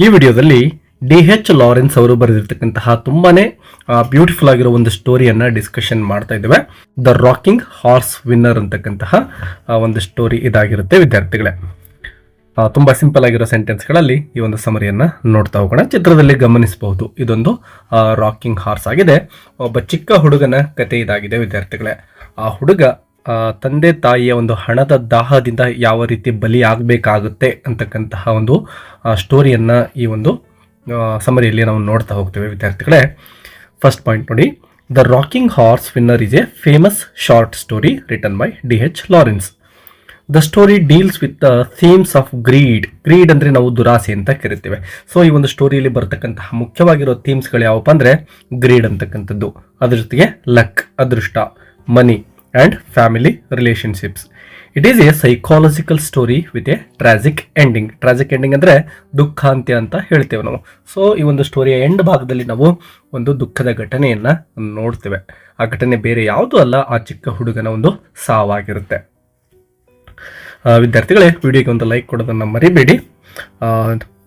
ಈ ವಿಡಿಯೋದಲ್ಲಿ ಡಿ.ಎಚ್. ಲಾರೆನ್ಸ್ ಅವರು ಬರೆದಿರ್ತಕ್ಕಂತಹ ತುಂಬಾನೇ ಬ್ಯೂಟಿಫುಲ್ ಆಗಿರೋ ಒಂದು ಸ್ಟೋರಿಯನ್ನ ಡಿಸ್ಕಷನ್ ಮಾಡ್ತಾ ಇದ್ದೇವೆ. ದ ರಾಕಿಂಗ್ ಹಾರ್ಸ್ ವಿನ್ನರ್ ಅಂತಕ್ಕಂತಹ ಒಂದು ಸ್ಟೋರಿ ಇದಾಗಿರುತ್ತೆ ವಿದ್ಯಾರ್ಥಿಗಳೇ. ತುಂಬಾ ಸಿಂಪಲ್ ಆಗಿರೋ ಸೆಂಟೆನ್ಸ್ಗಳಲ್ಲಿ ಈ ಒಂದು ಸಮರಿಯನ್ನ ನೋಡ್ತಾ ಹೋಗೋಣ. ಚಿತ್ರದಲ್ಲಿ ಗಮನಿಸಬಹುದು, ಇದೊಂದು ರಾಕಿಂಗ್ ಹಾರ್ಸ್ ಆಗಿದೆ. ಒಬ್ಬ ಚಿಕ್ಕ ಹುಡುಗನ ಕತೆ ಇದಾಗಿದೆ ವಿದ್ಯಾರ್ಥಿಗಳೇ. ಆ ಹುಡುಗ ತಂದೆ ತಾಯಿಯ ಒಂದು ಹಣದ ದಾಹದಿಂದ ಯಾವ ರೀತಿ ಬಲಿ ಆಗಬೇಕಾಗುತ್ತೆ ಅಂತಕ್ಕಂತಹ ಒಂದು ಸ್ಟೋರಿಯನ್ನ ಈ ಒಂದು ಸಮರಿಯಲ್ಲಿ ನಾವು ನೋಡ್ತಾ ಹೋಗ್ತೇವೆ ವಿದ್ಯಾರ್ಥಿಗಳೇ. ಫಸ್ಟ್ ಪಾಯಿಂಟ್ ನೋಡಿ, the rocking horse winner is a famous short story written by D H. Lawrence. The story deals with the themes of greed ಅಂದರೆ ನಾವು ದುರಾಸೆ ಅಂತ ಕರಿತೇವೆ. ಸೊ ಈ ಒಂದು ಸ್ಟೋರಿಯಲ್ಲಿ ಬರ್ತಕ್ಕಂತಹ ಮುಖ್ಯವಾಗಿರೋ ಥೀಮ್ಸ್ಗಳು ಯಾವಪ್ಪ ಅಂದರೆ ಗ್ರೀಡ್ ಅಂತಕ್ಕಂಥದ್ದು, ಅದ್ರ ಜೊತೆಗೆ ಲಕ್ ಅದೃಷ್ಟ, money and family relationships. It is A psychological story with A tragic ending. Tragic ending ಅಂದರೆ ದುಃಖಾಂತ್ಯ ಅಂತ ಹೇಳ್ತೇವೆ ನಾವು. ಸೊ ಈ ಒಂದು ಸ್ಟೋರಿಯ ಎಂಡ್ ಭಾಗದಲ್ಲಿ ನಾವು ಒಂದು ದುಃಖದ ಘಟನೆಯನ್ನು ನೋಡ್ತೇವೆ. ಆ ಘಟನೆ ಬೇರೆ ಯಾವುದೂ ಅಲ್ಲ, ಆ ಚಿಕ್ಕ ಹುಡುಗನ ಒಂದು ಸಾವಾಗಿರುತ್ತೆ. ವಿದ್ಯಾರ್ಥಿಗಳೇ, ವಿಡಿಯೋಗೆ ಒಂದು ಲೈಕ್ ಕೊಡೋದನ್ನು ಮರಿಬೇಡಿ.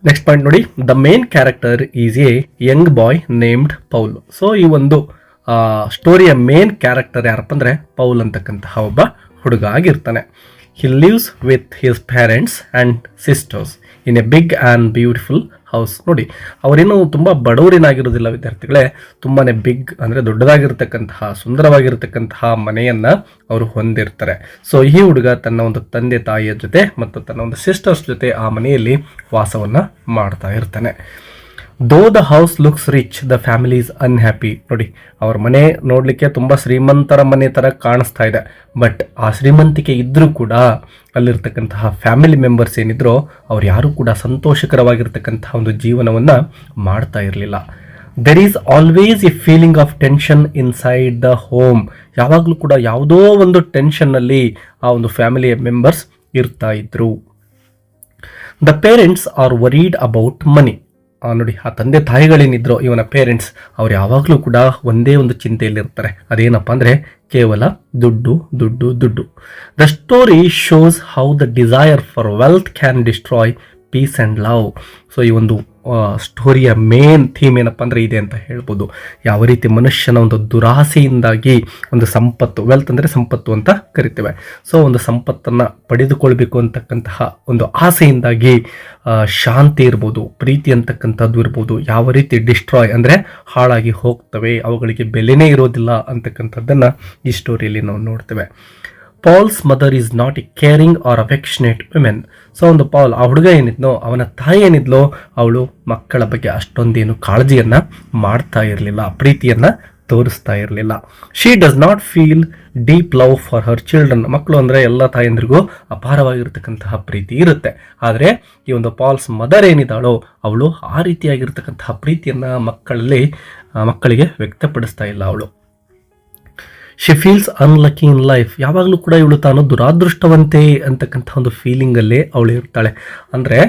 ನೆಕ್ಸ್ಟ್ ಪಾಯಿಂಟ್ ನೋಡಿ, the main character is a young boy named Paul. So ಈ ಒಂದು ಸ್ಟೋರಿಯ ಮೇನ್ ಕ್ಯಾರೆಕ್ಟರ್ ಯಾರಪ್ಪ ಅಂದರೆ ಪೌಲ್ ಅಂತಕ್ಕಂತಹ ಒಬ್ಬ ಹುಡುಗ ಆಗಿರ್ತಾನೆ. He lives with his parents and sisters in a big and beautiful house. ನೋಡಿ, ಅವರೇನು ತುಂಬ ಬಡವರಿನಾಗಿರೋದಿಲ್ಲ ವಿದ್ಯಾರ್ಥಿಗಳೇ, ತುಂಬಾ ಬಿಗ್ ಅಂದರೆ ದೊಡ್ಡದಾಗಿರ್ತಕ್ಕಂತಹ ಸುಂದರವಾಗಿರ್ತಕ್ಕಂತಹ ಮನೆಯನ್ನು ಅವರು ಹೊಂದಿರ್ತಾರೆ. ಸೊ ಈ ಹುಡುಗ ತನ್ನ ಒಂದು ತಂದೆ ತಾಯಿಯ ಜೊತೆ ಮತ್ತು ತನ್ನ ಒಂದು ಸಿಸ್ಟರ್ಸ್ ಜೊತೆ ಆ ಮನೆಯಲ್ಲಿ ವಾಸವನ್ನು ಮಾಡ್ತಾ ಇರ್ತಾನೆ. Though the house looks rich, the family is unhappy. ನೋಡಿ, ಅವ್ರ ಮನೆ ನೋಡಲಿಕ್ಕೆ ತುಂಬ ಶ್ರೀಮಂತರ ಮನೆ ಥರ ಕಾಣಿಸ್ತಾ ಇದೆ. ಬಟ್ ಆ ಶ್ರೀಮಂತಿಕೆ ಇದ್ದರೂ ಕೂಡ ಅಲ್ಲಿರ್ತಕ್ಕಂತಹ ಫ್ಯಾಮಿಲಿ ಮೆಂಬರ್ಸ್ ಏನಿದ್ರು ಅವ್ರು ಯಾರೂ ಕೂಡ ಸಂತೋಷಕರವಾಗಿರ್ತಕ್ಕಂತಹ ಒಂದು ಜೀವನವನ್ನು ಮಾಡ್ತಾ ಇರಲಿಲ್ಲ. There is always A feeling of tension inside the home. ಯಾವಾಗಲೂ ಕೂಡ ಯಾವುದೋ ಒಂದು ಟೆನ್ಷನ್ನಲ್ಲಿ ಆ ಒಂದು ಫ್ಯಾಮಿಲಿಯ ಮೆಂಬರ್ಸ್ ಇರ್ತಾ ಇದ್ರು. The parents are varied about money. ನೋಡಿ, ಆ ತಂದೆ ತಾಯಿಗಳೇನಿದ್ರು ಇವನ ಪೇರೆಂಟ್ಸ್ ಅವ್ರು ಯಾವಾಗಲೂ ಕೂಡ ಒಂದೇ ಒಂದು ಚಿಂತೆಯಲ್ಲಿರ್ತಾರೆ. ಅದೇನಪ್ಪ ಅಂದರೆ ಕೇವಲ ದುಡ್ಡು ದುಡ್ಡು ದುಡ್ಡು. The story shows how the desire for wealth can destroy peace and love. So ಈ ಒಂದು ಸ್ಟೋರಿಯ ಮೇನ್ ಥೀಮ್ ಏನಪ್ಪ ಅಂದರೆ ಇದೆ ಅಂತ ಹೇಳ್ಬೋದು. ಯಾವ ರೀತಿ ಮನುಷ್ಯನ ಒಂದು ದುರಾಸೆಯಿಂದಾಗಿ ಒಂದು ಸಂಪತ್ತು, ವೆಲ್ತ್ ಅಂದರೆ ಸಂಪತ್ತು ಅಂತ ಕರಿತೇವೆ. ಸೊ ಒಂದು ಸಂಪತ್ತನ್ನು ಪಡೆದುಕೊಳ್ಬೇಕು ಅಂತಕ್ಕಂತಹ ಒಂದು ಆಸೆಯಿಂದಾಗಿ ಶಾಂತಿ ಇರ್ಬೋದು, ಪ್ರೀತಿ ಅಂತಕ್ಕಂಥದ್ದು ಇರ್ಬೋದು, ಯಾವ ರೀತಿ ಡಿಸ್ಟ್ರಾಯ್ ಅಂದರೆ ಹಾಳಾಗಿ ಹೋಗ್ತವೆ, ಅವುಗಳಿಗೆ ಬೆಲೆನೇ ಇರೋದಿಲ್ಲ ಅಂತಕ್ಕಂಥದ್ದನ್ನು ಈ ಸ್ಟೋರಿಯಲ್ಲಿ ನಾವು ನೋಡ್ತೇವೆ. Paul's mother is not a caring or affectionate women. So ಒಂದು ಪಾಲ್, ಆ ಹುಡುಗ ಏನಿದ್ನೋ ಅವನ ತಾಯಿ ಏನಿದ್ಲೋ ಅವಳು ಮಕ್ಕಳ ಬಗ್ಗೆ ಅಷ್ಟೊಂದೇನು ಕಾಳಜಿಯನ್ನು ಮಾಡ್ತಾ ಇರಲಿಲ್ಲ, ಪ್ರೀತಿಯನ್ನು ತೋರಿಸ್ತಾ ಇರಲಿಲ್ಲ. She does not feel deep love for her children. ಮಕ್ಕಳು ಅಂದರೆ ಎಲ್ಲ ತಾಯಂದ್ರಿಗೂ ಅಪಾರವಾಗಿರ್ತಕ್ಕಂತಹ ಪ್ರೀತಿ ಇರುತ್ತೆ. ಆದರೆ ಈ ಒಂದು ಪಾಲ್ಸ್ ಮದರ್ ಏನಿದ್ದಾಳೋ ಅವಳು ಆ ರೀತಿಯಾಗಿರ್ತಕ್ಕಂತಹ ಪ್ರೀತಿಯನ್ನು ಮಕ್ಕಳಿಗೆ ವ್ಯಕ್ತಪಡಿಸ್ತಾ ಇಲ್ಲ ಅವಳು. She feels unlucky in life. ಯಾವಾಗಲೂ ಕೂಡ ಇವಳು ತಾನು ದುರಾದೃಷ್ಟವಂತೆ ಅಂತಕ್ಕಂಥ ಒಂದು ಫೀಲಿಂಗಲ್ಲೇ ಅವಳು ಇರ್ತಾಳೆ. ಅಂದರೆ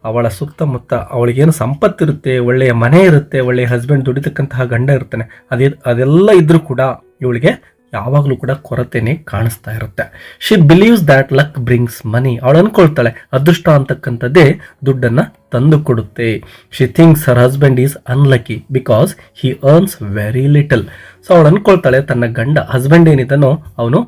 ಅವಳ ಸುತ್ತಮುತ್ತ ಅವಳಿಗೇನು ಸಂಪತ್ತಿರುತ್ತೆ, ಒಳ್ಳೆಯ ಮನೆ ಇರುತ್ತೆ, ಒಳ್ಳೆಯ ಹಸ್ಬೆಂಡ್, ದುಡಿತಕ್ಕಂತಹ ಗಂಡ ಇರ್ತಾನೆ, ಅದೆಲ್ಲ ಇದ್ರೂ ಕೂಡ ಇವಳಿಗೆ ಯಾವಾಗಲೂ ಕೂಡ ಕೊರತೆನೇ ಕಾಣಿಸ್ತಾ ಇರುತ್ತೆ. She believes that luck brings money. ಅವಳು ಅನ್ಕೊಳ್ತಾಳೆ ಅದೃಷ್ಟ ಅಂತಕ್ಕಂಥದ್ದೇ ದುಡ್ಡನ್ನು ತಂದು ಕೊಡುತ್ತೆ. She thinks her husband is unlucky because he earns very little. So ಅವಳು ಅನ್ಕೊಳ್ತಾಳೆ ತನ್ನ ಹಸ್ಬೆಂಡ್ ಏನಿದ್ದಾನೋ ಅವನು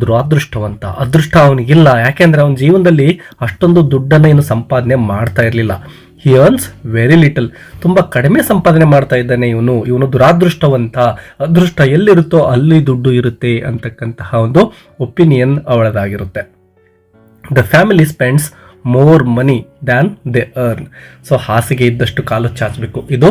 ದುರಾದೃಷ್ಟವಂತ, ಅದೃಷ್ಟ ಅವನಿಗಿಲ್ಲ, ಯಾಕೆಂದರೆ ಅವನ ಜೀವನದಲ್ಲಿ ಅಷ್ಟೊಂದು ದುಡ್ಡನ್ನು ಏನು ಸಂಪಾದನೆ ಮಾಡ್ತಾ ಇರಲಿಲ್ಲ. ಹಿ ಅರ್ನ್ಸ್ ವೆರಿ ಲಿಟಲ್. ತುಂಬ ಕಡಿಮೆ ಸಂಪಾದನೆ ಮಾಡ್ತಾ ಇದ್ದಾನೆ ಇವನು ದುರಾದೃಷ್ಟವಂತ, ಅದೃಷ್ಟ ಎಲ್ಲಿರುತ್ತೋ ಅಲ್ಲಿ ದುಡ್ಡು ಇರುತ್ತೆ ಅಂತಕ್ಕಂತಹ ಒಂದು ಒಪಿನಿಯನ್ ಅವಳದಾಗಿರುತ್ತೆ. The family spends more money than they earn. So ಹಾಸಿಗೆ ಇದ್ದಷ್ಟು ಕಾಲು ಚಾಚಬೇಕು, ಇದು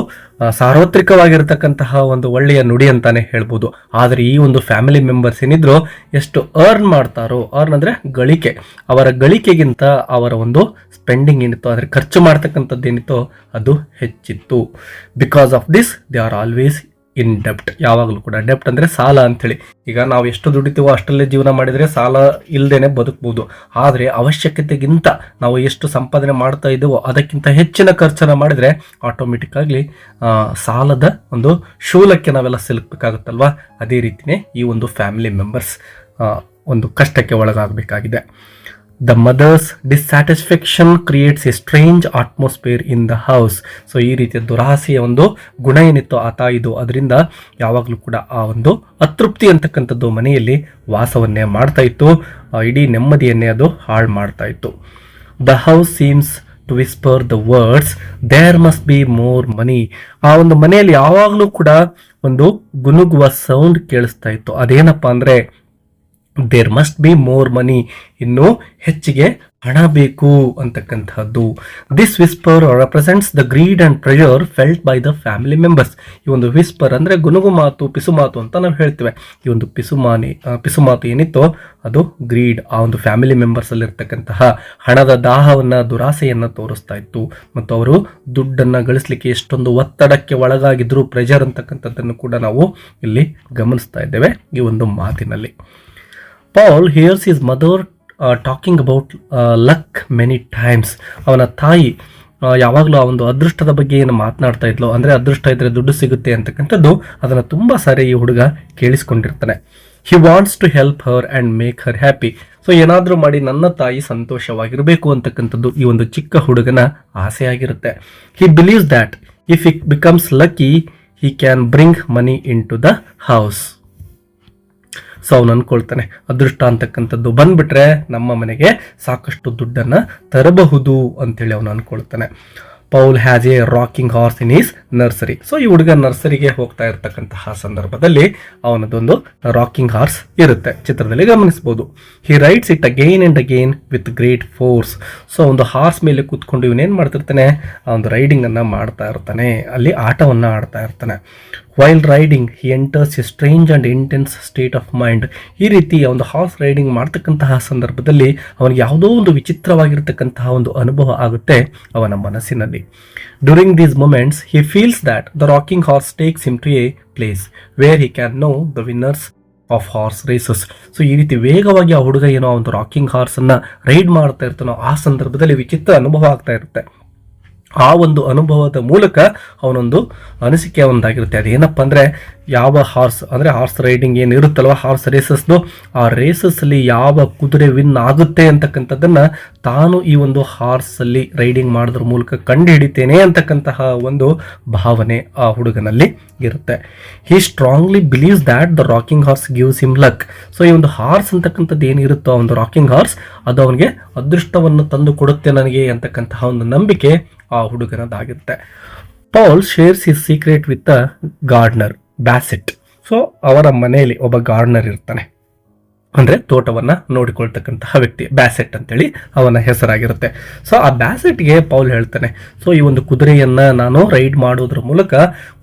ಸಾರ್ವತ್ರಿಕವಾಗಿರ್ತಕ್ಕಂತಹ ಒಂದು ಒಳ್ಳೆಯ ನುಡಿ ಅಂತಾನೆ ಹೇಳ್ಬೋದು. ಆದರೆ ಈ ಒಂದು ಫ್ಯಾಮಿಲಿ ಮೆಂಬರ್ಸ್ ಏನಿದ್ರು ಎಷ್ಟು ಅರ್ನ್ ಮಾಡ್ತಾರೋ, ಅರ್ನ್ ಅಂದರೆ ಗಳಿಕೆ, ಅವರ ಗಳಿಕೆಗಿಂತ ಅವರ ಒಂದು ಸ್ಪೆಂಡಿಂಗ್ ಏನಿತ್ತು, ಆದರೆ ಖರ್ಚು ಮಾಡ್ತಕ್ಕಂಥದ್ದು ಏನಿತ್ತೋ ಅದು ಹೆಚ್ಚಿತ್ತು. Because of this they are always in ಡೆಪ್ಟ್. ಯಾವಾಗಲೂ ಕೂಡ ಡೆಪ್ಟ್ ಅಂದರೆ ಸಾಲ ಅಂಥೇಳಿ. ಈಗ ನಾವು ಎಷ್ಟು ದುಡಿತೀವೋ ಅಷ್ಟಲ್ಲೇ ಜೀವನ ಮಾಡಿದರೆ ಸಾಲ ಇಲ್ಲದೇನೆ ಬದುಕ್ಬೋದು. ಆದರೆ ಅವಶ್ಯಕತೆಗಿಂತ ನಾವು ಎಷ್ಟು ಸಂಪಾದನೆ ಮಾಡ್ತಾ ಇದ್ದೀವೋ ಅದಕ್ಕಿಂತ ಹೆಚ್ಚಿನ ಖರ್ಚನ್ನು ಮಾಡಿದರೆ ಆಟೋಮೆಟಿಕ್ ಆಗಿ ಸಾಲದ ಒಂದು ಶೂಲಕ್ಕೆ ನಾವೆಲ್ಲ ಸಿಲುಕಬೇಕಾಗುತ್ತಲ್ವ. ಅದೇ ರೀತಿಯೇ ಈ ಒಂದು ಫ್ಯಾಮಿಲಿ ಮೆಂಬರ್ಸ್ ಒಂದು ಕಷ್ಟಕ್ಕೆ ಒಳಗಾಗಬೇಕಾಗಿದೆ. The mother's dissatisfaction creates a strange atmosphere in the house. So ಈ ರೀತಿಯ ದುರಾಸೆಯ ಒಂದು ಗುಣ ಏನಿತ್ತು ಆ ತಾಯಿದು, ಅದರಿಂದ ಯಾವಾಗಲೂ ಕೂಡ ಆ ಒಂದು ಅತೃಪ್ತಿ ಅಂತಕ್ಕಂಥದ್ದು ಮನೆಯಲ್ಲಿ ವಾಸವನ್ನೇ ಮಾಡ್ತಾ ಇತ್ತು. ಇಡೀ ನೆಮ್ಮದಿಯನ್ನೇ ಅದು ಹಾಳು ಮಾಡ್ತಾ ಇತ್ತು. The house seems to whisper the words there must be more money. ಆ ಒಂದು ಮನೆಯಲ್ಲಿ ಯಾವಾಗಲೂ ಕೂಡ ಒಂದು ಗುನುಗುವ ಸೌಂಡ್ ಕೇಳಿಸ್ತಾ ಇತ್ತು. ಅದೇನಪ್ಪ ಅಂದರೆ there must be more money, ಇನ್ನು ಹೆಚ್ಚಿಗೆ ಹಣ ಬೇಕು ಅಂತಕ್ಕಂಥದ್ದು. This whisper represents the greed and pressure felt by the family members. ಈ ಒಂದು ವಿಸ್ಪರ್ ಅಂದರೆ ಗುನುಗು ಮಾತು, ಪಿಸು ಮಾತು ಅಂತ ನಾವು ಹೇಳ್ತೇವೆ. ಈ ಒಂದು ಪಿಸು ಮಾತು ಏನಿತ್ತೋ ಅದು ಗ್ರೀಡ್, ಆ ಒಂದು ಫ್ಯಾಮಿಲಿ ಮೆಂಬರ್ಸ್ ಅಲ್ಲಿ ಇರ್ತಕ್ಕಂತಹ ಹಣದ ದಾಹವನ್ನ, ದುರಾಸೆಯನ್ನ ತೋರಿಸ್ತಾ ಇತ್ತು. ಮತ್ತು ಅವರು ದುಡ್ಡನ್ನ ಗಳಿಸ್ಲಿಕ್ಕೆ ಎಷ್ಟೊಂದು ಒತ್ತಡಕ್ಕೆ ಒಳಗಾಗಿದ್ರು, ಪ್ರೆಷರ್ ಅಂತಕ್ಕಂಥದ್ದನ್ನು ಕೂಡ ನಾವು ಇಲ್ಲಿ ಗಮನಿಸ್ತಾ ಇದ್ದೇವೆ ಈ ಒಂದು ಮಾತಿನಲ್ಲಿ. Paul hears his mother talking about luck many times. ಅವನ ತಾಯಿ ಯಾವಾಗಲೂ ಆ ಒಂದು ಅದೃಷ್ಟದ ಬಗ್ಗೆ ಏನು ಮಾತನಾಡ್ತಾ ಇದ್ಲು, ಅಂದರೆ ಅದೃಷ್ಟ ಇದ್ರೆ ದುಡ್ಡು ಸಿಗುತ್ತೆ ಅಂತಕ್ಕಂಥದ್ದು, ಅದನ್ನು ತುಂಬ ಸಾರಿ ಈ ಹುಡುಗ ಕೇಳಿಸ್ಕೊಂಡಿರ್ತಾನೆ. He wants to help her and make her happy. So ಏನಾದರೂ ಮಾಡಿ ನನ್ನ ತಾಯಿ ಸಂತೋಷವಾಗಿರಬೇಕು ಅಂತಕ್ಕಂಥದ್ದು ಈ ಒಂದು ಚಿಕ್ಕ ಹುಡುಗನ ಆಸೆ ಆಗಿರುತ್ತೆ. He believes that if it becomes lucky he can bring money into the house. So ಅವನು ಅನ್ಕೊಳ್ತಾನೆ, ಅದೃಷ್ಟ ಅಂತಕ್ಕಂಥದ್ದು ಬಂದ್ಬಿಟ್ರೆ ನಮ್ಮ ಮನೆಗೆ ಸಾಕಷ್ಟು ದುಡ್ಡನ್ನು ತರಬಹುದು ಅಂತೇಳಿ ಅವನು ಅನ್ಕೊಳ್ತಾನೆ. Paul has a rocking horse in his nursery. So ಈ ಹುಡುಗ ನರ್ಸರಿಗೆ ಹೋಗ್ತಾ ಇರತಕ್ಕಂತಹ ಸಂದರ್ಭದಲ್ಲಿ ಅವನದೊಂದು ರಾಕಿಂಗ್ ಹಾರ್ಸ್ ಇರುತ್ತೆ, ಚಿತ್ರದಲ್ಲಿ ಗಮನಿಸಬಹುದು. He rides it again and again with great force. So ಒಂದು ಹಾರ್ಸ್ ಮೇಲೆ ಕೂತ್ಕೊಂಡು ಇವನೇನು ಮಾಡ್ತಿರ್ತಾನೆ, ಆ ಒಂದು ರೈಡಿಂಗ್ ಅನ್ನ ಮಾಡ್ತಾ ಇರ್ತಾನೆ, ಅಲ್ಲಿ ಆಟವನ್ನ ಆಡ್ತಾ ಇರ್ತಾನೆ. While riding he enters A strange and intense state of mind. ಈ ರೀತಿ ಒಂದು ಹಾರ್ಸ್ ರೈಡಿಂಗ್ ಮಾಡ್ತಕ್ಕಂತಹ ಸಂದರ್ಭದಲ್ಲಿ ಅವನಿಗೆ ಯಾವುದೋ ಒಂದು ವಿಚಿತ್ರವಾಗಿರ್ತಕ್ಕಂತಹ ಒಂದು ಅನುಭವ ಆಗುತ್ತೆ ಅವನ ಮನಸ್ಸಿನಲ್ಲಿ. During these moments he feels that the rocking horse takes him to a place where he can know the winners of horse races. So ಈ ರೀತಿ ವೇಗವಾಗಿ ಆ ಹುಡುಗ ಏನೋ ಒಂದು ರಾಕಿಂಗ್ ಹಾರ್ಸ್ ಅನ್ನ ರೈಡ್ ಮಾಡ್ತಾ ಇರ್ತಾನೋ ಆ ಸಂದರ್ಭದಲ್ಲಿ ವಿಚಿತ್ರ ಅನುಭವ ಆಗ್ತಾ ಇರುತ್ತೆ. ಆ ಒಂದು ಅನುಭವದ ಮೂಲಕ ಅವನೊಂದು ಅನಿಸಿಕೆ ಒಂದಾಗಿರುತ್ತೆ. ಅದೇನಪ್ಪ ಅಂದರೆ ಯಾವ ಹಾರ್ಸ್ ಅಂದರೆ ಹಾರ್ಸ್ ರೈಡಿಂಗ್ ಏನು ಇರುತ್ತಲ್ವ, ಹಾರ್ಸ್ ರೇಸಸ್ದು, ಆ ರೇಸಸ್ಸಲ್ಲಿ ಯಾವ ಕುದುರೆ ವಿನ್ ಆಗುತ್ತೆ ಅಂತಕ್ಕಂಥದ್ದನ್ನು ತಾನು ಈ ಒಂದು ಹಾರ್ಸಲ್ಲಿ ರೈಡಿಂಗ್ ಮಾಡೋದ್ರ ಮೂಲಕ ಕಂಡು ಹಿಡಿತೇನೆ ಅಂತಕ್ಕಂತಹ ಒಂದು ಭಾವನೆ ಆ ಹುಡುಗನಲ್ಲಿ ಇರುತ್ತೆ. He strongly believes that the rocking horse gives him luck. So ಈ ಒಂದು ಹಾರ್ಸ್ ಅಂತಕ್ಕಂಥದ್ದು ಏನಿರುತ್ತೋ ಆ ಒಂದು ರಾಕಿಂಗ್ ಹಾರ್ಸ್ ಅದು ಅವನಿಗೆ ಅದೃಷ್ಟವನ್ನು ತಂದು ಕೊಡುತ್ತೆ ನನಗೆ ಅಂತಕ್ಕಂತಹ ಒಂದು ನಂಬಿಕೆ ಆ ಹುಡುಗನದಾಗಿರುತ್ತೆ. Paul shares his secret with a gardener Bassett. So ಅವರ ಮನೆಯಲ್ಲಿ ಒಬ್ಬ ಗಾರ್ಡ್ನರ್ ಇರ್ತಾನೆ, ಅಂದರೆ ತೋಟವನ್ನ ನೋಡಿಕೊಳ್ತಕ್ಕಂತಹ ವ್ಯಕ್ತಿ, ಬ್ಯಾಸೆಟ್ ಅಂತೇಳಿ ಅವನ ಹೆಸರಾಗಿರುತ್ತೆ. ಸೊ ಆ ಬ್ಯಾಸೆಟ್ಗೆ ಪೌಲ್ ಹೇಳ್ತಾನೆ, ಸೊ ಈ ಒಂದು ಕುದುರೆಯನ್ನ ನಾನು ರೈಡ್ ಮಾಡೋದ್ರ ಮೂಲಕ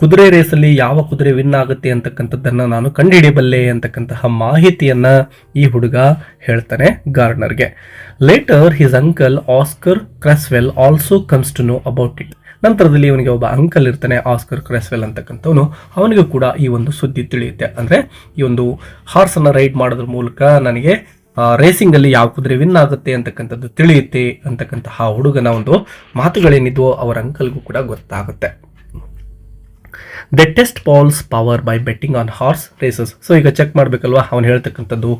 ಕುದುರೆ ರೇಸಲ್ಲಿ ಯಾವ ಕುದುರೆ ವಿನ್ ಆಗುತ್ತೆ ಅಂತಕ್ಕಂಥದ್ದನ್ನ ನಾನು ಕಂಡುಹಿಡಿಯಬಲ್ಲೆ ಅಂತಕ್ಕಂತಹ ಮಾಹಿತಿಯನ್ನ ಈ ಹುಡುಗ ಹೇಳ್ತಾನೆ ಗಾರ್ಡ್ನರ್ಗೆ. Later his uncle Oscar Cresswell also comes to know about it. ನಂತರದಲ್ಲಿ ಇವನಿಗೆ ಒಬ್ಬ ಅಂಕಲ್ ಇರ್ತಾನೆ, ಆಸ್ಕರ್ ಕ್ರೆಸ್ವೆಲ್ ಅಂತಕ್ಕಂಥವನು, ಅವನಿಗೂ ಕೂಡ ಈ ಒಂದು ಸುದ್ದಿ ತಿಳಿಯುತ್ತೆ. ಅಂದರೆ ಈ ಒಂದು ಹಾರ್ಸನ್ನು ರೈಡ್ ಮಾಡೋದ್ರ ಮೂಲಕ ನನಗೆ ರೇಸಿಂಗ್ ಅಲ್ಲಿ ಯಾವ ಕುದುರೆ ವಿನ್ ಆಗುತ್ತೆ ಅಂತಕ್ಕಂಥದ್ದು ತಿಳಿಯುತ್ತೆ ಅಂತಕ್ಕಂತಹ ಹುಡುಗನ ಒಂದು ಮಾತುಗಳೇನಿದ್ವೋ ಅವರ ಅಂಕಲ್ಗೂ ಕೂಡ ಗೊತ್ತಾಗುತ್ತೆ. They test Paul's power by betting on horse races. So ಈಗ ಚೆಕ್ ಮಾಡಬೇಕಲ್ವಾ ಅವನು ಹೇಳ್ತಕ್ಕಂಥದ್ದು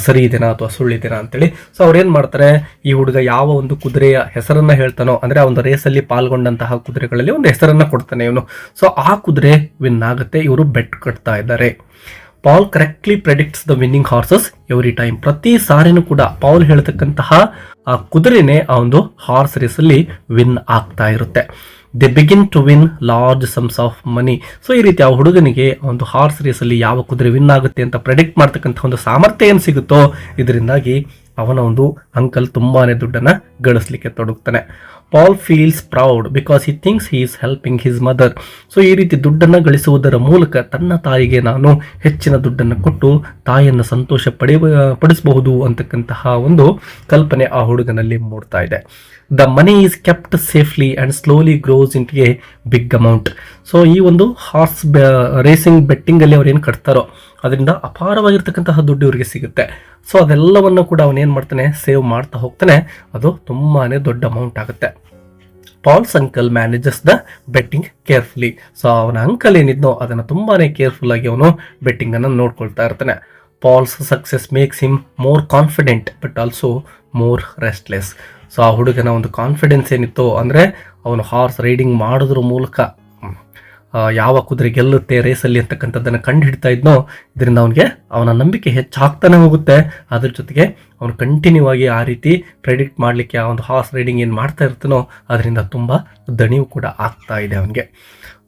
ಸರಿ ಇದೆನಾ ಅಥವಾ ಸುಳ್ಳಿದೆನಾ ಅಂತೇಳಿ. ಸೊ ಅವ್ರು ಏನು ಮಾಡ್ತಾರೆ, ಈ ಹುಡುಗ ಯಾವ ಒಂದು ಕುದುರೆಯ ಹೆಸರನ್ನ ಹೇಳ್ತಾನೋ, ಅಂದರೆ ಆ ಒಂದು ರೇಸಲ್ಲಿ ಪಾಲ್ಗೊಂಡಂತಹ ಕುದುರೆಗಳಲ್ಲಿ ಒಂದು ಹೆಸರನ್ನ ಕೊಡ್ತಾನೆ ಇವನು. ಸೊ ಆ ಕುದುರೆ ವಿನ್ ಆಗುತ್ತೆ, ಇವರು ಬೆಟ್ ಕಟ್ತಾ ಇದ್ದಾರೆ. Paul correctly predicts the winning horses every time. ಪ್ರತಿ ಸಾರಿನೂ ಕೂಡ ಪಾಲ್ ಹೇಳ್ತಕ್ಕಂತಹ ಆ ಕುದುರೆನೇ ಆ ಒಂದು ಹಾರ್ಸ್ ರೇಸಲ್ಲಿ ವಿನ್ ಆಗ್ತಾ ಇರುತ್ತೆ. They begin to win large sums of money. So ಈ ರೀತಿ ಆ ಹುಡುಗನಿಗೆ ಒಂದು ಹಾರ್ಸ್ ರೇಸಲ್ಲಿ ಯಾವ ಕುದುರೆ ವಿನ್ ಆಗುತ್ತೆ ಅಂತ ಪ್ರೆಡಿಕ್ಟ್ ಮಾಡ್ತಕ್ಕಂಥ ಒಂದು ಸಾಮರ್ಥ್ಯ ಏನು ಸಿಗುತ್ತೋ ಇದರಿಂದಾಗಿ ಅವನ ಒಂದು ಅಂಕಲ್ ತುಂಬಾನೇ ದುಡ್ಡನ್ನು ಗಳಿಸ್ಲಿಕ್ಕೆ ತೊಡಗ್ತಾನೆ. Paul feels proud because he thinks he is helping his mother. So ಈ ರೀತಿ ದುಡ್ಡನ್ನು ಗಳಿಸುವುದರ ಮೂಲಕ ತನ್ನ ತಾಯಿಗೆ ನಾನು ಹೆಚ್ಚಿನ ದುಡ್ಡನ್ನು ಕೊಟ್ಟು ತಾಯಿಯನ್ನು ಸಂತೋಷ ಪಡಿಸಬಹುದು ಅಂತಕ್ಕಂತಹ ಒಂದು ಕಲ್ಪನೆ ಆ ಹುಡುಗನಲ್ಲಿ ಮೂಡ್ತಾ ಇದೆ. The money is kept safely and slowly grows into a big amount. So ಈ ಒಂದು ಹಾರ್ಸ್ ರೇಸಿಂಗ್ ಬೆಟ್ಟಿಂಗಲ್ಲಿ ಅವ್ರು ಏನು ಕಟ್ತಾರೋ ಅದರಿಂದ ಅಪಾರವಾಗಿರ್ತಕ್ಕಂತಹ ದುಡ್ಡು ಇವರಿಗೆ ಸಿಗುತ್ತೆ. ಸೊ ಅದೆಲ್ಲವನ್ನು ಕೂಡ ಅವನೇನು ಮಾಡ್ತಾನೆ, ಸೇವ್ ಮಾಡ್ತಾ ಹೋಗ್ತಾನೆ. ಅದು ತುಂಬಾ ದೊಡ್ಡ ಅಮೌಂಟ್ ಆಗುತ್ತೆ. Paul's uncle manages the betting carefully. So ಅವನ ಅಂಕಲ್ ಏನಿದ್ನೋ ಅದನ್ನು ತುಂಬಾ ಕೇರ್ಫುಲ್ ಆಗಿ ಅವನು ಬೆಟ್ಟಿಂಗನ್ನು ನೋಡ್ಕೊಳ್ತಾ ಇರ್ತಾನೆ. Paul's success makes him more confident but also more restless. So ಆ ಹುಡುಗನ ಒಂದು ಕಾನ್ಫಿಡೆನ್ಸ್ ಏನಿತ್ತು ಅಂದರೆ ಅವನು ಹಾರ್ಸ್ ರೈಡಿಂಗ್ ಮಾಡೋದ್ರ ಮೂಲಕ ಯಾವ ಕುದುರೆ ಗೆಲ್ಲುತ್ತೆ ರೇಸಲ್ಲಿ ಅಂತಕ್ಕಂಥದ್ದನ್ನು ಕಂಡು ಹಿಡ್ತಾ ಇದ್ನೋ, ಇದರಿಂದ ಅವನ ನಂಬಿಕೆ ಹೆಚ್ಚಾಗ್ತಾನೆ ಹೋಗುತ್ತೆ. ಅದ್ರ ಜೊತೆಗೆ ಅವನು ಕಂಟಿನ್ಯೂ ಆಗಿ ಆ ರೀತಿ ಪ್ರೆಡಿಕ್ಟ್ ಮಾಡಲಿಕ್ಕೆ ಆ ಒಂದು ಹಾರ್ಸ್ ರೈಡಿಂಗ್ ಏನು ಮಾಡ್ತಾ ಇರ್ತಾನೋ ಅದರಿಂದ ತುಂಬ ದಣಿವು ಕೂಡ ಆಗ್ತಾ ಇದೆ ಅವನಿಗೆ.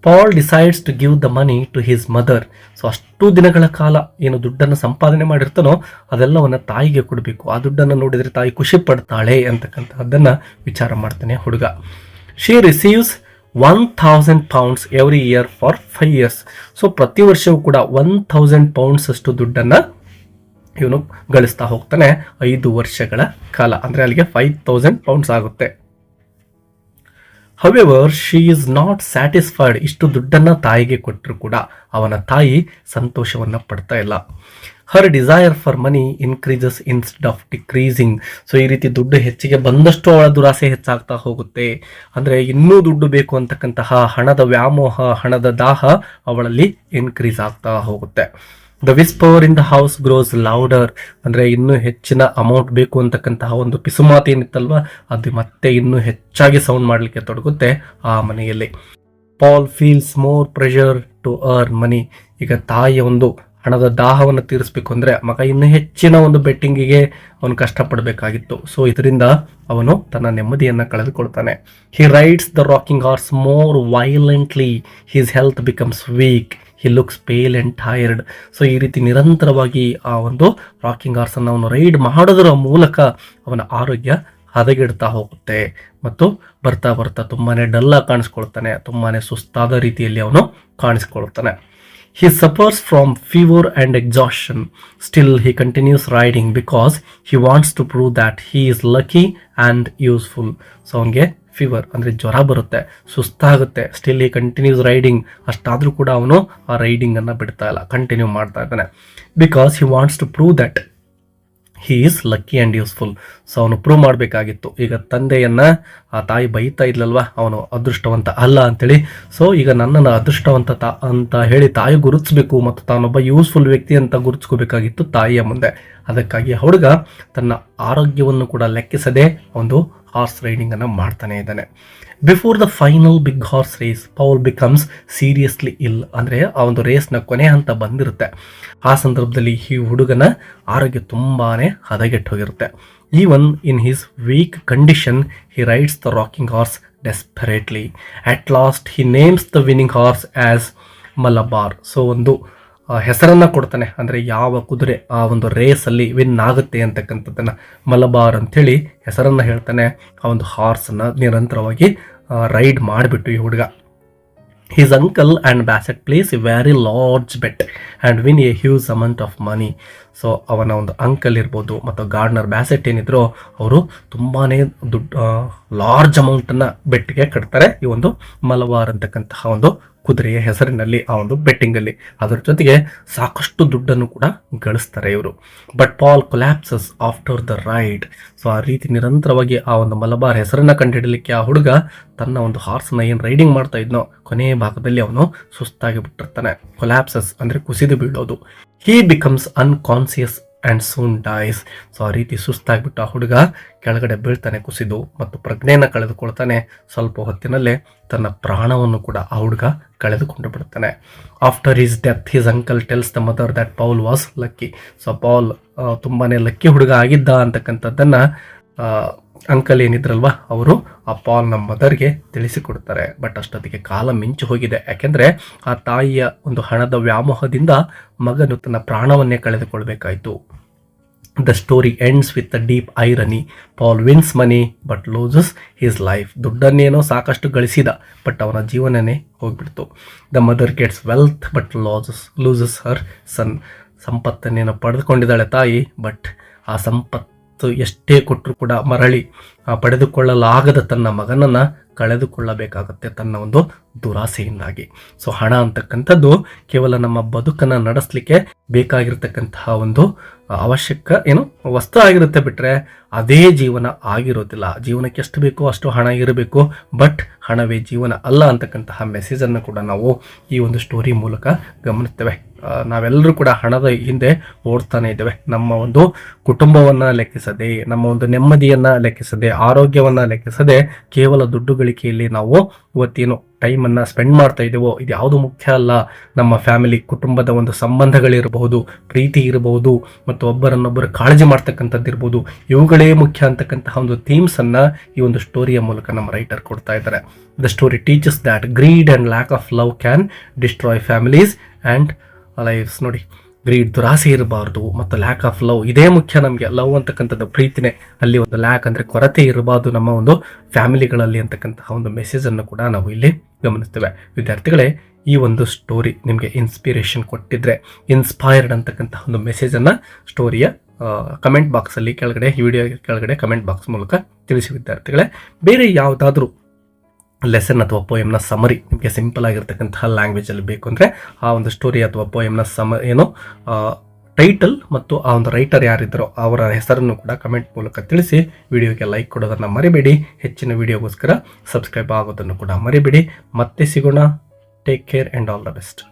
Paul decides to give the money to his mother. So ಅಷ್ಟು ದಿನಗಳ ಕಾಲ ಏನು ದುಡ್ಡನ್ನು ಸಂಪಾದನೆ ಮಾಡಿರ್ತಾನೋ ಅದೆಲ್ಲವನ್ನ ತಾಯಿಗೆ ಕೊಡಬೇಕು. ಆ ದುಡ್ಡನ್ನು ನೋಡಿದರೆ ತಾಯಿ ಖುಷಿ ಪಡ್ತಾಳೆ ಅಂತಕ್ಕಂಥದ್ದನ್ನು ವಿಚಾರ ಮಾಡ್ತಾನೆ ಹುಡುಗ. She receives 1,000 pounds every year for 5 years. So ಪ್ರತಿ ವರ್ಷವೂ ಕೂಡ 1,000 pounds ಅಷ್ಟು ದುಡ್ಡನ್ನು ಇವನು ಗಳಿಸ್ತಾ ಹೋಗ್ತಾನೆ 5 ವರ್ಷಗಳ ಕಾಲ. ಅಂದರೆ ಅಲ್ಲಿಗೆ 5,000 pounds ಆಗುತ್ತೆ. However she is not satisfied. ಇಷ್ಟು ದುಡ್ಡನ್ನು ತಾಯಿಗೆ ಕೊಟ್ಟರು ಕೂಡ ಅವನ ತಾಯಿ ಸಂತೋಷವನ್ನು ಪಡ್ತಾ ಇಲ್ಲ. Her desire for money increases instead of decreasing. So ಈ ರೀತಿ ದುಡ್ಡು ಹೆಚ್ಚಿಗೆ ಬಂದಷ್ಟು ಅವಳ ದುರಾಸೆ ಹೆಚ್ಚಾಗ್ತಾ ಹೋಗುತ್ತೆ. ಅಂದರೆ ಇನ್ನೂ ದುಡ್ಡು ಬೇಕು ಅಂತಕ್ಕಂತಹ ಹಣದ ವ್ಯಾಮೋಹ, ಹಣದ ದಾಹ ಅವಳಲ್ಲಿ ಇನ್ಕ್ರೀಸ್ ಆಗ್ತಾ ಹೋಗುತ್ತೆ. The whisper in the house grows louder. ಅಂದರೆ ಇನ್ನೂ ಹೆಚ್ಚಿನ ಅಮೌಂಟ್ ಬೇಕು ಅಂತಕ್ಕಂತಹ ಒಂದು ಪಿಸುಮಾತು ಏನಿತ್ತಲ್ವ ಅದು ಮತ್ತೆ ಇನ್ನೂ ಹೆಚ್ಚಾಗಿ ಸೌಂಡ್ ಮಾಡಲಿಕ್ಕೆ ತೊಡಗುತ್ತೆ ಆ ಮನೆಯಲ್ಲಿ. Paul feels more pressure to earn money. ಈಗ ತಾಯಿಯ ಒಂದು ಹಣದ ದಾಹವನ್ನು ತೀರಿಸಬೇಕು ಅಂದರೆ ಮಗ ಇನ್ನೂ ಹೆಚ್ಚಿನ ಒಂದು ಬೆಟ್ಟಿಂಗಿಗೆ ಅವನು ಕಷ್ಟಪಡಬೇಕಾಗಿತ್ತು. ಸೊ ಇದರಿಂದ ಅವನು ತನ್ನ ನೆಮ್ಮದಿಯನ್ನು ಕಳೆದುಕೊಳ್ತಾನೆ. He rides the rocking horse more violently. His health becomes weak. He looks pale and tired. So ಈ ರೀತಿ ನಿರಂತರವಾಗಿ ಆ ಒಂದು ರಾಕಿಂಗ್ ಹಾರ್ಸನ್ನು ಅವನು ರೈಡ್ ಮಾಡೋದರ ಮೂಲಕ ಅವನ ಆರೋಗ್ಯ ಹದಗೆಡ್ತಾ ಹೋಗುತ್ತೆ ಮತ್ತು ಬರ್ತಾ ಬರ್ತಾ ತುಂಬಾ ಡಲ್ಲಾಗಿ ಕಾಣಿಸ್ಕೊಳ್ತಾನೆ, ತುಂಬಾ ಸುಸ್ತಾದ ರೀತಿಯಲ್ಲಿ ಅವನು ಕಾಣಿಸ್ಕೊಳ್ತಾನೆ. He suffers from fever and exhaustion. Still, he continues riding because he wants to prove that he is lucky and useful. So ಅವನಿಗೆ ಫೀವರ್ ಅಂದರೆ ಜ್ವರ ಬರುತ್ತೆ, ಸುಸ್ತಾಗುತ್ತೆ. Still he continues riding. ಅಷ್ಟಾದರೂ ಕೂಡ ಅವನು ಆ ರೈಡಿಂಗನ್ನು ಬಿಡ್ತಾ ಇಲ್ಲ, ಕಂಟಿನ್ಯೂ ಮಾಡ್ತಾ ಇದ್ದಾನೆ. Because he wants to prove that he is lucky and useful. So ಅವನು ಪ್ರೂವ್ ಮಾಡಬೇಕಾಗಿತ್ತು. ಈಗ ತಂದೆಯನ್ನು ಆ ತಾಯಿ ಬೈತಾ ಇದ್ಲಲ್ವ, ಅವನು ಅದೃಷ್ಟವಂತ ಅಲ್ಲ ಅಂತೇಳಿ. ಸೊ ಈಗ ನನ್ನನ್ನು ಅದೃಷ್ಟವಂತ ಅಂತ ಹೇಳಿ ತಾಯಿ ಗುರುತಿಸ್ಬೇಕು ಮತ್ತು ತಾನೊಬ್ಬ ಯೂಸ್ಫುಲ್ ವ್ಯಕ್ತಿ ಅಂತ ಗುರುತಿಸ್ಕೋಬೇಕಾಗಿತ್ತು ತಾಯಿಯ ಮುಂದೆ. ಅದಕ್ಕಾಗಿ ಹುಡುಗ ತನ್ನ ಆರೋಗ್ಯವನ್ನು ಕೂಡ ಲೆಕ್ಕಿಸದೆ ಒಂದು ಹಾರ್ಸ್ ರೈಡಿಂಗನ್ನು ಮಾಡ್ತಾನೆ ಇದ್ದಾನೆ. Before the final big horse race Paul becomes seriously ill. ಅಂದರೆ ಆ ಒಂದು ರೇಸ್ನ ಕೊನೆ ಹಂತ ಬಂದಿರುತ್ತೆ. ಆ ಸಂದರ್ಭದಲ್ಲಿ ಈ ಹುಡುಗನ ಆರೋಗ್ಯ ತುಂಬಾ ಹದಗೆಟ್ಟು ಹೋಗಿರುತ್ತೆ. Even in his weak condition he rides the rocking horse desperately. At last he names the winning horse as Malabar. So ಒಂದು ಹೆಸರನ್ನು ಕೊಡ್ತಾನೆ, ಅಂದರೆ ಯಾವ ಕುದುರೆ ಆ ಒಂದು ರೇಸಲ್ಲಿ ವಿನ್ ಆಗುತ್ತೆ ಅಂತಕ್ಕಂಥದ್ದನ್ನು ಮಲಬಾರ್ ಅಂಥೇಳಿ ಹೆಸರನ್ನು ಹೇಳ್ತಾನೆ. ಆ ಒಂದು ಹಾರ್ಸನ್ನು ನಿರಂತರವಾಗಿ ರೈಡ್ ಮಾಡಿಬಿಟ್ಟು ಈ ಹುಡುಗ. His uncle and Bassett places a very large bet and win a huge amount of money. So ಅವನ ಒಂದು ಅಂಕಲ್ ಇರ್ಬೋದು ಮತ್ತು ಗಾರ್ಡ್ನರ್ ಬ್ಯಾಸೆಟ್ ಏನಿದ್ರು ಅವರು ತುಂಬಾ ದುಡ್ಡು ಲಾರ್ಜ್ ಅಮೌಂಟನ್ನು ಬೆಟ್ಟಿಗೆ ಕಟ್ತಾರೆ ಈ ಒಂದು ಮಲಬಾರ್ ಅಂತಕ್ಕಂತಹ ಒಂದು ಕುದುರೆಯ ಹೆಸರಿನಲ್ಲಿ ಆ ಒಂದು ಬೆಟ್ಟಿಂಗಲ್ಲಿ. ಅದರ ಜೊತೆಗೆ ಸಾಕಷ್ಟು ದುಡ್ಡನ್ನು ಕೂಡ ಗಳಿಸ್ತಾರೆ ಇವರು. But Paul collapses after the ride. So ಆ ರೀತಿ ನಿರಂತರವಾಗಿ ಆ ಒಂದು ಮಲಬಾರ್ ಹೆಸರನ್ನು ಕಂಡುಹಿಡಲಿಕ್ಕೆ ಆ ಹುಡುಗ ತನ್ನ ಒಂದು ಹಾರ್ಸನ್ನ ಏನು ರೈಡಿಂಗ್ ಮಾಡ್ತಾ ಇದ್ನೋ ಕೊನೆಯ ಭಾಗದಲ್ಲಿ ಅವನು ಸುಸ್ತಾಗಿ ಬಿಟ್ಟಿರ್ತಾನೆ. ಕೊಲ್ಯಾಪ್ಸಸ್ ಅಂದರೆ ಕುಸಿದು ಬೀಳೋದು. He becomes unconscious and soon dies. So ಆ ರೀತಿ ಸುಸ್ತಾಗಿಬಿಟ್ಟು ಆ ಹುಡುಗ ಕೆಳಗಡೆ ಬೀಳ್ತಾನೆ ಕುಸಿದು ಮತ್ತು ಪ್ರಜ್ಞೆಯನ್ನು ಕಳೆದುಕೊಳ್ತಾನೆ. ಸ್ವಲ್ಪ ಹೊತ್ತಿನಲ್ಲೇ ತನ್ನ ಪ್ರಾಣವನ್ನು ಕೂಡ ಆ ಹುಡುಗ ಕಳೆದುಕೊಂಡು ಬಿಡ್ತಾನೆ. After his death his uncle tells the mother that Paul was lucky. So Paul ತುಂಬಾ ಲಕ್ಕಿ ಹುಡುಗ ಆಗಿದ್ದ ಅಂತಕ್ಕಂಥದ್ದನ್ನು ಅಂಕಲ್ ಏನಿದ್ರಲ್ವ ಅವರು ಆ ಪಾಲ್ನ ಮದರ್ಗೆ ತಿಳಿಸಿಕೊಡ್ತಾರೆ. ಬಟ್ ಅಷ್ಟೊತ್ತಿಗೆ ಕಾಲ ಮಿಂಚು ಹೋಗಿದೆ. ಯಾಕೆಂದರೆ ಆ ತಾಯಿಯ ಒಂದು ಹಣದ ವ್ಯಾಮೋಹದಿಂದ ಮಗನು ತನ್ನ ಪ್ರಾಣವನ್ನೇ ಕಳೆದುಕೊಳ್ಬೇಕಾಯಿತು. The story ends with the deep irony. Paul wins money but loses his life. ದುಡ್ಡನ್ನೇನೋ ಸಾಕಷ್ಟು ಗಳಿಸಿದ, ಬಟ್ ಅವನ ಜೀವನನೇ ಹೋಗ್ಬಿಡ್ತು. The mother gets wealth but loses her son. ಸಂಪತ್ತನ್ನೇನೋ ಪಡೆದುಕೊಂಡಿದ್ದಾಳೆ ತಾಯಿ, ಬಟ್ ಆ ಸಂಪತ್ತು ಎಷ್ಟೇ ಕೊಟ್ಟರು ಕೂಡ ಮರಳಿ ಪಡೆದುಕೊಳ್ಳಲಾಗದ ತನ್ನ ಮಗನನ್ನು ಕಳೆದುಕೊಳ್ಳಬೇಕಾಗತ್ತೆ ತನ್ನ ಒಂದು ದುರಾಸೆಯಿಂದಾಗಿ. ಸೊ ಹಣ ಅಂತಕ್ಕಂಥದ್ದು ಕೇವಲ ನಮ್ಮ ಬದುಕನ್ನು ನಡೆಸಲಿಕ್ಕೆ ಬೇಕಾಗಿರ್ತಕ್ಕಂತಹ ಒಂದು ಅವಶ್ಯಕ ವಸ್ತು ಆಗಿರುತ್ತೆ, ಬಿಟ್ಟರೆ ಅದೇ ಜೀವನ ಆಗಿರೋದಿಲ್ಲ. ಜೀವನಕ್ಕೆ ಎಷ್ಟು ಬೇಕೋ ಅಷ್ಟು ಹಣ ಇರಬೇಕು, ಬಟ್ ಹಣವೇ ಜೀವನ ಅಲ್ಲ ಅಂತಕ್ಕಂತಹ ಮೆಸೇಜನ್ನು ಕೂಡ ನಾವು ಈ ಒಂದು ಸ್ಟೋರಿ ಮೂಲಕ ಗಮನಿಸ್ತೇವೆ. ನಾವೆಲ್ಲರೂ ಕೂಡ ಹಣದ ಹಿಂದೆ ಓಡ್ತಾನೆ ಇದ್ದೇವೆ. ನಮ್ಮ ಒಂದು ಕುಟುಂಬವನ್ನು ಲೆಕ್ಕಿಸದೆ, ನಮ್ಮ ಒಂದು ನೆಮ್ಮದಿಯನ್ನು ಲೆಕ್ಕಿಸದೆ, ಆರೋಗ್ಯವನ್ನು ಲೆಕ್ಕಿಸದೆ, ಕೇವಲ ದುಡ್ಡು ಗಳಿಕೆಯಲ್ಲಿ ನಾವು ಇವತ್ತೇನು ಟೈಮನ್ನು ಸ್ಪೆಂಡ್ ಮಾಡ್ತಾ ಇದ್ದೇವೋ ಇದು ಯಾವುದು ಮುಖ್ಯ ಅಲ್ಲ. ನಮ್ಮ ಫ್ಯಾಮಿಲಿ, ಕುಟುಂಬದ ಒಂದು ಸಂಬಂಧಗಳಿರಬಹುದು, ಪ್ರೀತಿ ಇರಬಹುದು, ಮತ್ತು ಒಬ್ಬರನ್ನೊಬ್ಬರು ಕಾಳಜಿ ಮಾಡ್ತಕ್ಕಂಥದ್ದು ಇರ್ಬೋದು, ಇವುಗಳೇ ಮುಖ್ಯ ಅಂತಕ್ಕಂತಹ ಒಂದು ಥೀಮ್ಸನ್ನು ಈ ಒಂದು ಸ್ಟೋರಿಯ ಮೂಲಕ ನಮ್ಮ ರೈಟರ್ ಕೊಡ್ತಾ ಇದ್ದಾರೆ. The story teaches that greed and lack of love can destroy families and lifes. ನೋಡಿ, ಗ್ರೀಡ್ ದುರಾಸೆ ಇರಬಾರ್ದು, ಮತ್ತು ಲ್ಯಾಕ್ ಆಫ್ ಲವ್ ಇದೇ ಮುಖ್ಯ ನಮಗೆ. ಲವ್ ಅಂತಕ್ಕಂಥದ್ದು ಪ್ರೀತಿನೇ, ಅಲ್ಲಿ ಒಂದು ಲ್ಯಾಕ್ ಅಂದರೆ ಕೊರತೆ ಇರಬಾರ್ದು ನಮ್ಮ ಒಂದು ಫ್ಯಾಮಿಲಿಗಳಲ್ಲಿ ಅಂತಕ್ಕಂತಹ ಒಂದು ಮೆಸೇಜನ್ನು ಕೂಡ ನಾವು ಇಲ್ಲಿ ಗಮನಿಸ್ತೇವೆ. ವಿದ್ಯಾರ್ಥಿಗಳೇ, ಈ ಒಂದು ಸ್ಟೋರಿ ನಿಮಗೆ ಇನ್ಸ್ಪಿರೇಷನ್ ಕೊಟ್ಟಿದ್ರೆ, ಇನ್ಸ್ಪೈರ್ಡ್ ಅಂತಕ್ಕಂತಹ ಒಂದು ಮೆಸೇಜನ್ನು ಸ್ಟೋರಿಯ ಕಮೆಂಟ್ ಬಾಕ್ಸಲ್ಲಿ ಕೆಳಗಡೆ, ಈ ವಿಡಿಯೋ ಕೆಳಗಡೆ ಕಮೆಂಟ್ ಬಾಕ್ಸ್ ಮೂಲಕ ತಿಳಿಸಿ ವಿದ್ಯಾರ್ಥಿಗಳೇ. ಬೇರೆ ಯಾವುದಾದ್ರೂ ಲೆಸನ್ ಅಥವಾ ಪೋಯಮ್ನ ಸಮರಿ ನಿಮಗೆ ಸಿಂಪಲ್ ಆಗಿರ್ತಕ್ಕಂತಹ ಲ್ಯಾಂಗ್ವೇಜಲ್ಲಿ ಬೇಕು ಅಂದರೆ ಆ ಒಂದು ಸ್ಟೋರಿ ಅಥವಾ ಪೋಯಮ್ನ ಟೈಟಲ್ ಮತ್ತು ಆ ಒಂದು ರೈಟರ್ ಯಾರಿದ್ದರೋ ಅವರ ಹೆಸರನ್ನು ಕೂಡ ಕಮೆಂಟ್ ಮೂಲಕ ತಿಳಿಸಿ. ವಿಡಿಯೋಗೆ ಲೈಕ್ ಕೊಡೋದನ್ನು ಮರಿಬೇಡಿ. ಹೆಚ್ಚಿನ ವಿಡಿಯೋಗೋಸ್ಕರ ಸಬ್ಸ್ಕ್ರೈಬ್ ಆಗೋದನ್ನು ಕೂಡ ಮರಿಬೇಡಿ. ಮತ್ತೆ ಸಿಗೋಣ. Take care and all the best.